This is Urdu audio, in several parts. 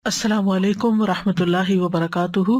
السلام علیکم ورحمۃ اللہ وبرکاتہ،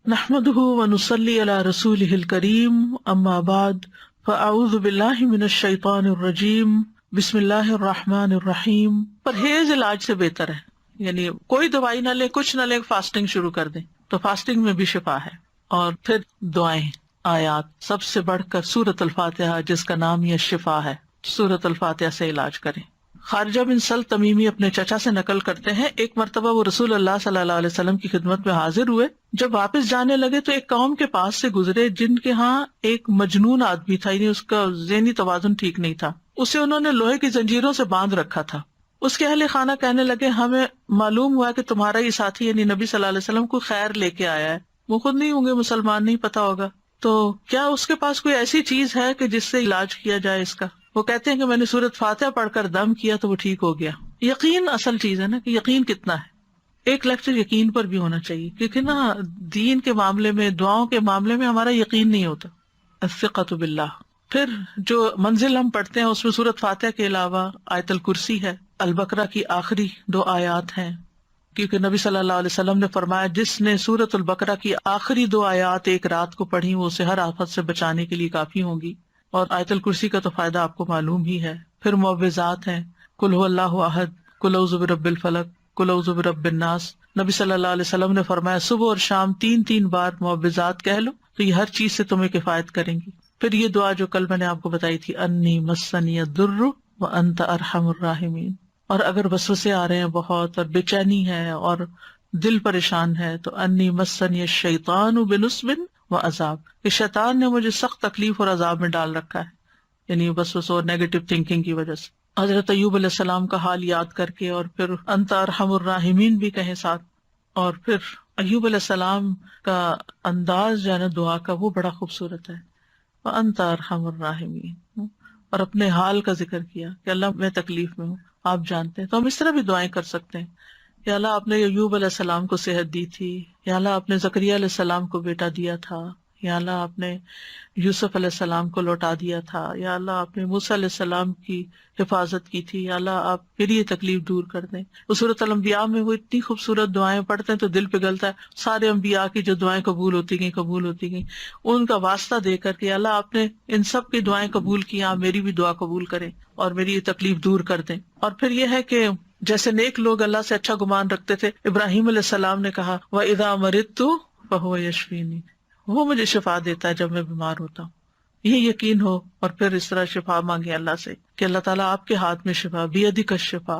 نحمدہ ونصلی علی رسولہ الکریم، اما بعد فاعوذ باللہ من الشیطان الرجیم، بسم اللہ الرحمن الرحیم۔ پرہیز علاج سے بہتر ہے، یعنی کوئی دوائی نہ لے، کچھ نہ لے، فاسٹنگ شروع کر دیں تو فاسٹنگ میں بھی شفا ہے۔ اور پھر دعائیں، آیات، سب سے بڑھ کر سورۃ الفاتحہ جس کا نام یہ شفا ہے، سورۃ الفاتحہ سے علاج کریں۔ خارجہ بن سل تمیمی اپنے چچا سے نقل کرتے ہیں، ایک مرتبہ وہ رسول اللہ صلی اللہ علیہ وسلم کی خدمت میں حاضر ہوئے۔ جب واپس جانے لگے تو ایک قوم کے پاس سے گزرے جن کے ہاں ایک مجنون آدمی تھا، یعنی اس کا ذہنی توازن ٹھیک نہیں تھا۔ اسے انہوں نے لوہے کی زنجیروں سے باندھ رکھا تھا۔ اس کے اہل خانہ کہنے لگے، ہمیں معلوم ہوا کہ تمہارا یہ ساتھی یعنی نبی صلی اللہ علیہ وسلم کو خیر لے کے آیا ہے، وہ خود نہیں ہوں گے مسلمان، نہیں پتا ہوگا، تو کیا اس کے پاس کوئی ایسی چیز ہے کہ جس سے علاج کیا جائے اس کا؟ وہ کہتے ہیں کہ میں نے سورۃ فاتحہ پڑھ کر دم کیا تو وہ ٹھیک ہو گیا۔ یقین اصل چیز ہے نا، کہ یقین کتنا ہے۔ ایک لیکچر یقین پر بھی ہونا چاہیے، کیونکہ نا دین کے معاملے میں، دعاؤں کے معاملے میں ہمارا یقین نہیں ہوتا۔ الثقۃ باللہ۔ پھر جو منزل ہم پڑھتے ہیں اس میں سورۃ فاتحہ کے علاوہ آیت الکرسی ہے، البقرہ کی آخری 2 آیات ہیں، کیونکہ نبی صلی اللہ علیہ وسلم نے فرمایا جس نے سورۃ البقرہ کی آخری 2 آیات ایک رات کو پڑھی وہ اسے ہر آفت سے بچانے کے لیے کافی ہوں گی۔ اور آیت الکرسی کا تو فائدہ آپ کو معلوم ہی ہے۔ پھر معوذات ہیں، قل هو اللہ احد، قل اعوذ برب الفلق، قل اعوذ برب الناس۔ نبی صلی اللہ علیہ وسلم نے فرمایا صبح اور شام 3 بار معوذات کہہ لو تو یہ ہر چیز سے تمہیں کفایت کریں گی۔ پھر یہ دعا جو کل میں نے آپ کو بتائی تھی، انی مسنی الضر وانت ارحم الراحمین۔ اور اگر وسوسے آ رہے ہیں بہت اور بے چینی ہے اور دل پریشان ہے تو انی مسنی الشیطان بنصب وعذاب، کہ شیطان نے مجھے سخت تکلیف اور عذاب میں ڈال رکھا ہے، یعنی وسوسوں اور نیگیٹو تھنکنگ کی وجہ سے۔ حضرت ایوب علیہ السلام کا حال یاد کر کے اور پھر انت ارحم الراحمین بھی کہیں ساتھ۔ اور پھر ایوب علیہ السلام کا انداز جو ہے نا دعا کا، وہ بڑا خوبصورت ہے، وانت ارحم الراحمین، اور اپنے حال کا ذکر کیا کہ اللہ میں تکلیف میں ہوں، آپ جانتے ہیں۔ تو ہم اس طرح بھی دعائیں کر سکتے ہیں، یا اللہ آپ نے ایوب علیہ السلام کو صحت دی تھی، یا اللہ آپ نے زکریا علیہ السلام کو بیٹا دیا تھا، یا اللہ آپ نے یوسف علیہ السلام کو لوٹا دیا تھا، یا اللہ آپ نے موسیٰ علیہ السلام کی حفاظت کی تھی، یا اللہ آپ پھر یہ تکلیف دور کر دیں۔ سورۃ الانبیاء میں وہ اتنی خوبصورت دعائیں پڑھتے ہیں تو دل پگھلتا ہے، سارے انبیاء کی جو دعائیں قبول ہوتی گئیں ان کا واسطہ دے کر کے اللہ آپ نے ان سب کی دعائیں قبول کی، آپ میری بھی دعا قبول کریں اور میری یہ تکلیف دور کر دیں۔ اور پھر یہ ہے کہ جیسے نیک لوگ اللہ سے اچھا گمان رکھتے تھے، ابراہیم علیہ السلام نے کہا وَإِذَا مَرِضْتُ فَهُوَ يَشْفِينِ، وہ مجھے شفا دیتا ہے جب میں بیمار ہوتا ہوں۔ یہ یقین ہو اور پھر اس طرح شفا مانگے اللہ سے کہ اللہ تعالیٰ آپ کے ہاتھ میں شفا، بیدک الشفا۔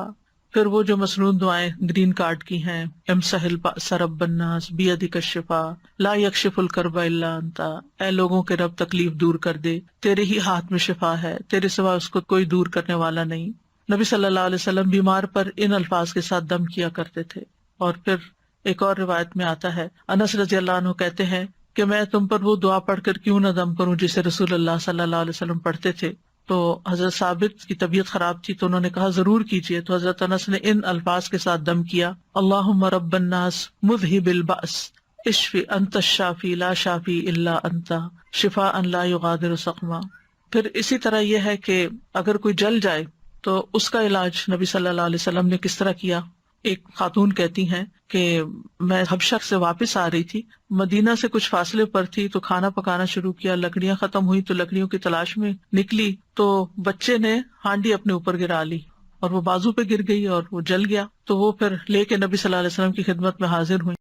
پھر وہ جو مسنون دعائیں گرین کارڈ کی ہیں، امسح البأس رب الناس بیدک الشفا، لا یکشف الکرب الا انت، اے لوگوں کے رب تکلیف دور کر دے، تیرے ہی ہاتھ میں شفا ہے، تیرے سوا اس کو کوئی دور کرنے والا نہیں۔ نبی صلی اللہ علیہ وسلم بیمار پر ان الفاظ کے ساتھ دم کیا کرتے تھے۔ اور پھر ایک اور روایت میں آتا ہے، انس رضی اللہ عنہ کہتے ہیں کہ میں تم پر وہ دعا پڑھ کر کیوں نہ دم کروں جسے رسول اللہ صلی اللہ علیہ وسلم پڑھتے تھے۔ تو حضرت ثابت کی طبیعت خراب تھی تو انہوں نے کہا ضرور کیجیے، تو حضرت انس نے ان الفاظ کے ساتھ دم کیا، اللہم رب الناس مذہب البأس اشفی انت الشافی لا شافی الا انت شفاء لا یغادر سقما۔ پھر اسی طرح یہ ہے کہ اگر کوئی جل جائے تو اس کا علاج نبی صلی اللہ علیہ وسلم نے کس طرح کیا۔ ایک خاتون کہتی ہیں کہ میں حبشہ سے واپس آ رہی تھی، مدینہ سے کچھ فاصلے پر تھی، تو کھانا پکانا شروع کیا، لکڑیاں ختم ہوئی تو لکڑیوں کی تلاش میں نکلی تو بچے نے ہانڈی اپنے اوپر گرا لی اور وہ بازو پہ گر گئی اور وہ جل گیا۔ تو وہ پھر لے کے نبی صلی اللہ علیہ وسلم کی خدمت میں حاضر ہوئی،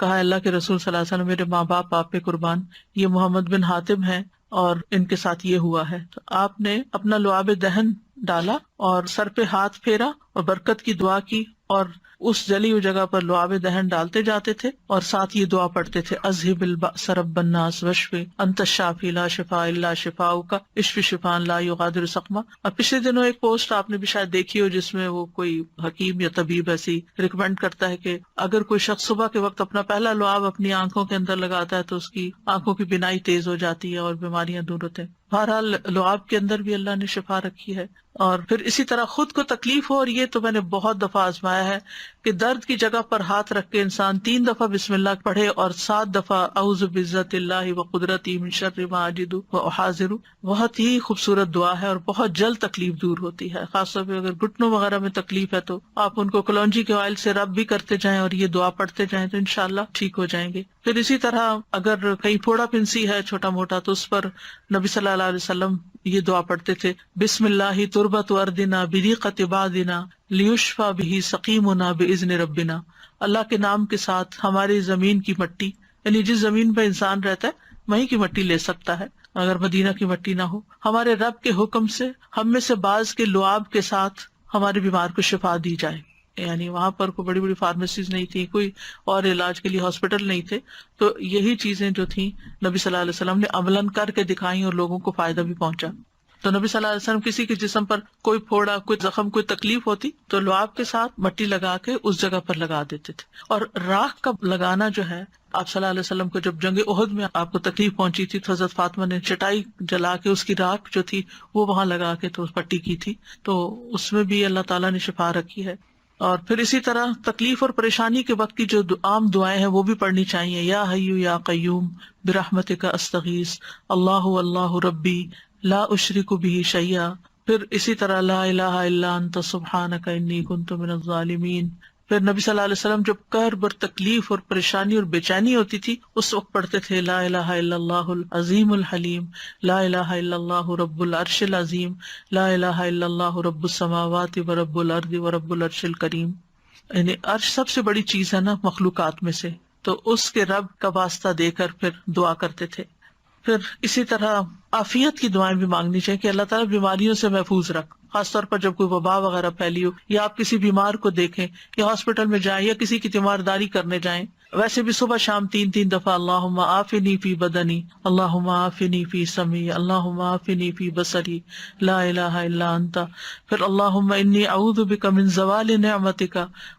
کہا اللہ کے رسول صلی اللہ علیہ وسلم میرے ماں باپ آپ پہ قربان، یہ محمد بن حاتم ہیں اور ان کے ساتھ یہ ہوا ہے۔ تو آپ نے اپنا لعاب دہن ڈالا اور سر پہ ہاتھ پھیرا اور برکت کی دعا کی، اور اس جلی ہوئی جگہ پر لعاب دہن ڈالتے جاتے تھے اور ساتھ یہ دعا پڑھتے تھے، اذہب البأس رب الناس واشفی انت الشافی لا شفاء الا شفاؤک اشفی شفاء لا یغادر سقما۔ اور پچھلے دنوں ایک پوسٹ آپ نے بھی شاید دیکھی ہو جس میں وہ کوئی حکیم یا طبیب ایسی ریکمینڈ کرتا ہے کہ اگر کوئی شخص صبح کے وقت اپنا پہلا لعاب اپنی آنکھوں کے اندر لگاتا ہے تو اس کی آنکھوں کی بینائی تیز ہو جاتی ہے اور بیماریاں دور ہوتے ہیں۔ بہرحال لعاب کے اندر بھی اللہ نے شفا رکھی ہے۔ اور پھر اسی طرح خود کو تکلیف ہو، اور یہ تو میں نے بہت دفعہ آزمایا ہے کہ درد کی جگہ پر ہاتھ رکھ کے انسان 3 دفعہ بسم اللہ پڑھے اور 7 دفعہ اعوذ بعزت اللہ و قدرتی من شر ما اجد و احاذر. بہت ہی خوبصورت دعا ہے اور بہت جلد تکلیف دور ہوتی ہے. خاص طور پہ اگر گھٹنوں وغیرہ میں تکلیف ہے تو آپ ان کو کلونجی کے آئل سے رب بھی کرتے جائیں اور یہ دعا پڑھتے جائیں تو انشاءاللہ ٹھیک ہو جائیں گے. پھر اسی طرح اگر کہیں پھوڑا پھنسی ہے چھوٹا موٹا تو اس پر نبی صلی اللہ علیہ وسلم یہ دعا پڑھتے تھے، بسم اللہ تربت اردنا بریقت عبادنا لیشفی بہ سقیمنا باذن ربنا. اللہ کے نام کے ساتھ ہماری زمین کی مٹی، یعنی جس زمین پہ انسان رہتا ہے وہیں کی مٹی لے سکتا ہے اگر مدینہ کی مٹی نہ ہو. ہمارے رب کے حکم سے ہم میں سے بعض کے لعاب کے ساتھ ہمارے بیمار کو شفا دی جائے. یعنی وہاں پر کوئی بڑی بڑی فارمیسیز نہیں تھی، کوئی اور علاج کے لیے ہاسپٹل نہیں تھے، تو یہی چیزیں جو تھیں نبی صلی اللہ علیہ وسلم نے عملاً کر کے دکھائیں اور لوگوں کو فائدہ بھی پہنچا. تو نبی صلی اللہ علیہ وسلم کسی کے جسم پر کوئی پھوڑا، کوئی زخم، کوئی تکلیف ہوتی تو لعاب کے ساتھ مٹی لگا کے اس جگہ پر لگا دیتے تھے. اور راکھ کا لگانا جو ہے، آپ صلی اللہ علیہ وسلم کو جب جنگ احد میں آپ کو تکلیف پہنچی تھی تو حضرت فاطمہ نے چٹائی جلا کے اس کی راکھ جو تھی وہ وہاں لگا کے تو پٹی کی تھی، تو اس میں بھی اللہ تعالیٰ نے شفا رکھی ہے. اور پھر اسی طرح تکلیف اور پریشانی کے وقت کی جو عام دعائیں ہیں وہ بھی پڑھنی چاہیے. یا حیو یا قیوم برحمتک استغیث اللہ اللہ ربی لا اشرک بہ شیئا. پھر اسی طرح لا الہ الا انت سبحانک انی کنت من الظالمین. پھر نبی صلی اللہ علیہ وسلم جب کرب اور تکلیف اور پریشانی اور بے چینی ہوتی تھی اس وقت پڑھتے تھے لا الہ الا اللہ العظیم الحلیم، لا الہ الا اللہ رب العرش العظیم، لا الہ الا اللہ رب السماوات و رب الارض و رب العرش الکریم. یعنی عرش سب سے بڑی چیز ہے نا مخلوقات میں سے، تو اس کے رب کا واسطہ دے کر پھر دعا کرتے تھے. پھر اسی طرح عافیت کی دعائیں بھی مانگنی چاہیے کہ اللہ تعالیٰ بیماریوں سے محفوظ رکھ، خاص طور پر جب کوئی وبا وغیرہ پھیلی ہو یا آپ کسی بیمار کو دیکھیں یا ہاسپٹل میں جائیں یا کسی کی تیمارداری کرنے جائیں. ویسے بھی صبح شام 3 دفعہ اللہم عافنی فی بدنی، اللہم عافنی فی سمعی، اللہم عافنی فی بصری، لا الہ الا انت. پھر اللہم انی اعوذ بک من زوال نعمتک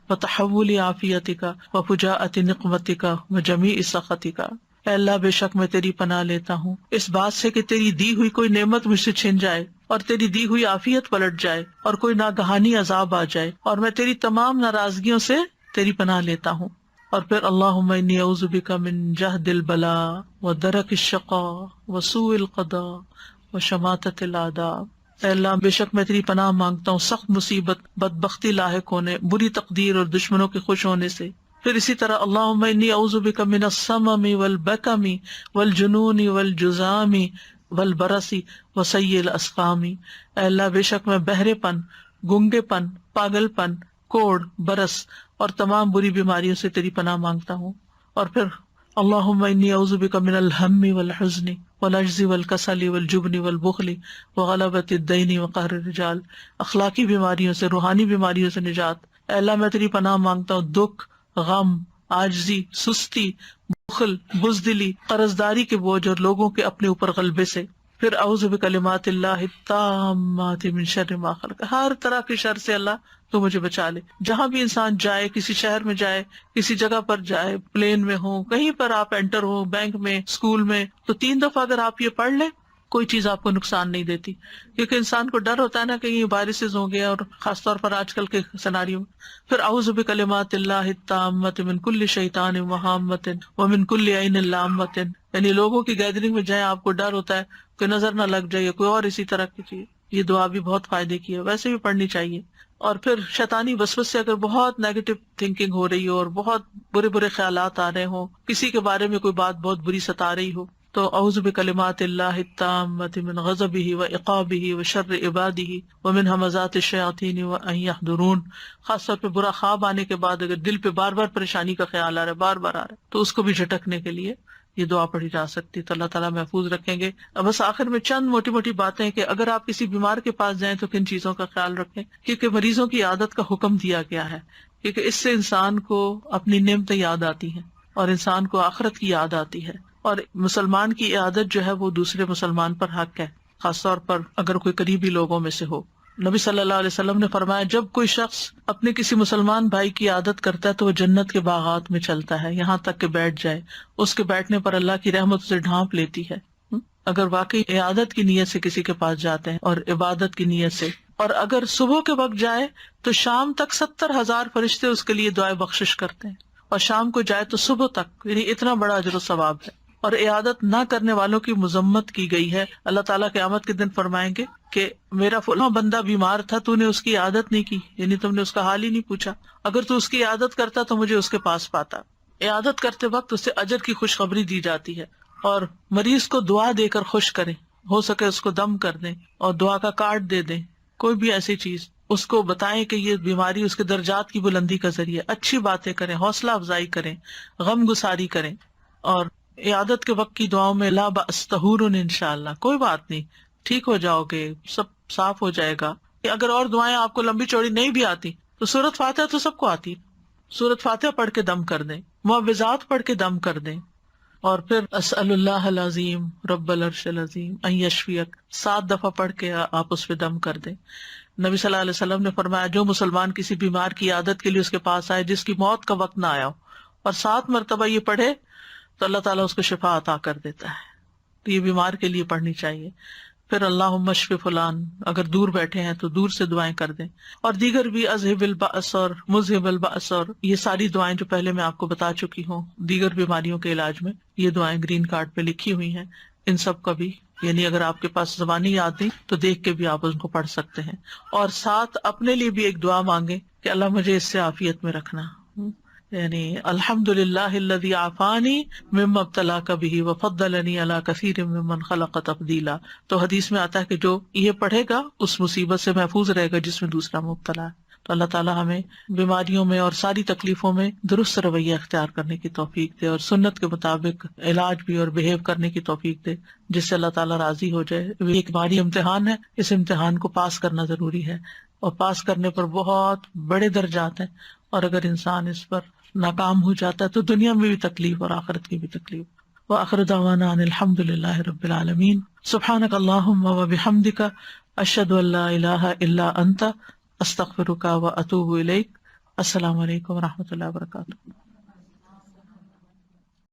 وتحول عافیتک وفجاءۃ نقمتک وجمیع سخطک. اے اللہ بے شک میں تیری پناہ لیتا ہوں اس بات سے کہ تیری دی ہوئی کوئی نعمت مجھ سے چھن جائے اور تیری دی ہوئی عافیت پلٹ جائے اور کوئی ناگہانی عذاب آ جائے، اور میں تیری تمام ناراضگیوں سے تیری پناہ لیتا ہوں. اور پھر اللہم انی اعوذ بک من جہد البلاء ودرک الشقاء وسوء القضاء وشماتۃ الاعداء. اے اللہ بے شک میں تیری پناہ مانگتا ہوں سخت مصیبت، بدبختی لاحق ہونے، بری تقدیر اور دشمنوں کے خوش ہونے سے. پھر اسی طرح اللہم انی اعوذ بک من السمم والبکم والجنون والجذام والبرص وسیء الاسقام. اے اللہ بے شک میں بہرے پن، گنگے پن، پاگل پن، کوڑ، برس اور تمام بری بیماریوں سے تیری پناہ مانگتا ہوں. اور پھر اللہم انی اعوذ بک من الہم والحزن والعجز والکسل والجبن والبخل وغلبۃ الدین وقہر الرجال. اخلاقی بیماریوں سے، روحانی بیماریوں سے نجات. اے اللہ میں تیری پناہ مانگتا ہوں دکھ، غم، عاجزی، سستی، بخل، بزدلی، قرضداری کے بوجھ اور لوگوں کے اپنے اوپر غلبے سے. پھر اعوذ بکلمات اللہ التامات من شر ما خلق. ہر طرح کے شر سے اللہ تو مجھے بچا لے. جہاں بھی انسان جائے، کسی شہر میں جائے، کسی جگہ پر جائے، پلین میں ہو، کہیں پر آپ انٹر ہو، بینک میں، اسکول میں، تو 3 دفعہ اگر آپ یہ پڑھ لیں کوئی چیز آپ کو نقصان نہیں دیتی. کیونکہ انسان کو ڈر ہوتا ہے نا کہیں وائرسز ہوں گے، اور خاص طور پر آج کل کے سیناریو میں. پھر اعوذ بکلمات اللہ التامات من کل شیطان وہامۃ ومن کل عین لامۃ. یعنی لوگوں کی گیدرنگ میں جائیں، آپ کو ڈر ہوتا ہے کہ نظر نہ لگ جائے، کوئی اور اسی طرح کی چیز. یہ دعا بھی بہت فائدے کی ہے، ویسے بھی پڑھنی چاہیے. اور پھر شیطانی وسوسے سے اگر بہت نیگیٹو تھنکنگ ہو رہی ہو اور بہت برے برے خیالات آ رہے ہوں، کسی کے بارے میں کوئی بات بہت بری ستا رہی ہو، تو اعوذ بکلمات اللہ التامات من غضبہ وعقابہ وشر عبادہ ومن ہمزات الشیاطین وان یحضرون. خاص طور پہ برا خواب آنے کے بعد اگر دل پہ بار بار پریشانی کا خیال آ رہا ہے، بار بار آ رہا ہے، تو اس کو بھی جھٹکنے کے لیے یہ دعا پڑھی جا سکتی. تو اللہ تعالیٰ محفوظ رکھیں گے. بس آخر میں چند موٹی موٹی باتیں کہ اگر آپ کسی بیمار کے پاس جائیں تو کن چیزوں کا خیال رکھیں، کیونکہ مریضوں کی عادت کا حکم دیا گیا ہے، کیونکہ اس سے انسان کو اپنی نعمتیں یاد آتی ہیں اور انسان کو آخرت کی یاد آتی ہے. اور مسلمان کی عادت جو ہے وہ دوسرے مسلمان پر حق ہے، خاص طور پر اگر کوئی قریبی لوگوں میں سے ہو. نبی صلی اللہ علیہ وسلم نے فرمایا جب کوئی شخص اپنے کسی مسلمان بھائی کی عادت کرتا ہے تو وہ جنت کے باغات میں چلتا ہے یہاں تک کہ بیٹھ جائے. اس کے بیٹھنے پر اللہ کی رحمت اسے ڈھانپ لیتی ہے. اگر واقعی عادت کی نیت سے کسی کے پاس جاتے ہیں اور عبادت کی نیت سے اور اگر صبح کے وقت جائے تو شام تک 70,000 فرشتے اس کے لیے دعائے بخشش کرتے ہیں، اور شام کو جائے تو صبح تک، یعنی اتنا بڑا اجر و ثواب ہے۔ اور عیادت نہ کرنے والوں کی مذمت کی گئی ہے۔ اللہ تعالیٰ قیامت کے دن فرمائیں گے کہ میرا فلاں بندہ بیمار تھا، تو نے اس کی عیادت نہیں کی، یعنی تم نے اس کا حال ہی نہیں پوچھا، اگر تو اس کی عیادت کرتا تو مجھے اس کے پاس پاتا۔ عیادت کرتے وقت اسے اجر کی خوشخبری دی جاتی ہے، اور مریض کو دعا دے کر خوش کریں، ہو سکے اس کو دم کر دیں اور دعا کا کارڈ دے دیں، کوئی بھی ایسی چیز اس کو بتائیں کہ یہ بیماری اس کے درجات کی بلندی کا ذریعہ، اچھی باتیں کریں، حوصلہ افزائی کریں، غم گساری کریں۔ اور عیادت کے وقت کی دعاؤں میں لا بأس طہور انشاءاللہ، کوئی بات نہیں، ٹھیک ہو جاؤ گے، سب صاف ہو جائے گا۔ اگر اور دعائیں آپ کو لمبی چوڑی نہیں بھی آتی تو سورۃ فاتحہ تو سب کو آتی، سورۃ فاتحہ پڑھ کے دم کر دیں، معوذات پڑھ کے دم کر دیں، اور پھر اسأل اللہ العظیم رب العرش العظیم ان یشفیک 7 دفعہ پڑھ کے آپ اس پہ دم کر دیں۔ نبی صلی اللہ علیہ وسلم نے فرمایا جو مسلمان کسی بیمار کی عیادت کے لیے اس کے پاس آئے جس کی موت کا وقت نہ آیا ہو، اور 7 مرتبہ یہ پڑھے تو اللہ تعالیٰ اس کو شفا عطا کر دیتا ہے۔ تو یہ بیمار کے لیے پڑھنی چاہیے۔ پھر اللہم اشف فلان، اگر دور بیٹھے ہیں تو دور سے دعائیں کر دیں، اور دیگر بھی اذہب البأس اور مذہب البأس، اور یہ ساری دعائیں جو پہلے میں آپ کو بتا چکی ہوں دیگر بیماریوں کے علاج میں، یہ دعائیں گرین کارڈ پہ لکھی ہوئی ہیں، ان سب کا بھی، یعنی اگر آپ کے پاس زبانی یاد نہیں تو دیکھ کے بھی آپ ان کو پڑھ سکتے ہیں۔ اور ساتھ اپنے لیے بھی ایک دعا مانگیں کہ اللہ مجھے اس سے عافیت میں رکھنا، یعنی الحمدللہ الذی عافانی مما ابتلاک بہ وفضلنی علی کثیر ممن خلق تفضیلا۔ تو حدیث میں آتا ہے کہ جو یہ پڑھے گا اس مصیبت سے محفوظ رہے گا جس میں دوسرا مبتلا ہے۔ تو اللہ تعالیٰ ہمیں بیماریوں میں اور ساری تکلیفوں میں درست رویہ اختیار کرنے کی توفیق دے، اور سنت کے مطابق علاج بھی اور بہیو کرنے کی توفیق دے، جس سے اللہ تعالیٰ راضی ہو جائے۔ یہ ایک باری امتحان ہے، اس امتحان کو پاس کرنا ضروری ہے، اور پاس کرنے پر بہت بڑے درجات ہیں، اور اگر انسان اس پر ناکام ہو جاتا ہے تو دنیا میں بھی تکلیف اور آخرت کی بھی تکلیف۔ وآخر دعوانا ان الحمد للہ رب العالمین۔ سبحانک اللہم وبحمدک، اشہد ان لا الہ الا انت، استغفرک واتوب الیک۔ السلام علیکم ورحمۃ اللہ وبرکاتہ۔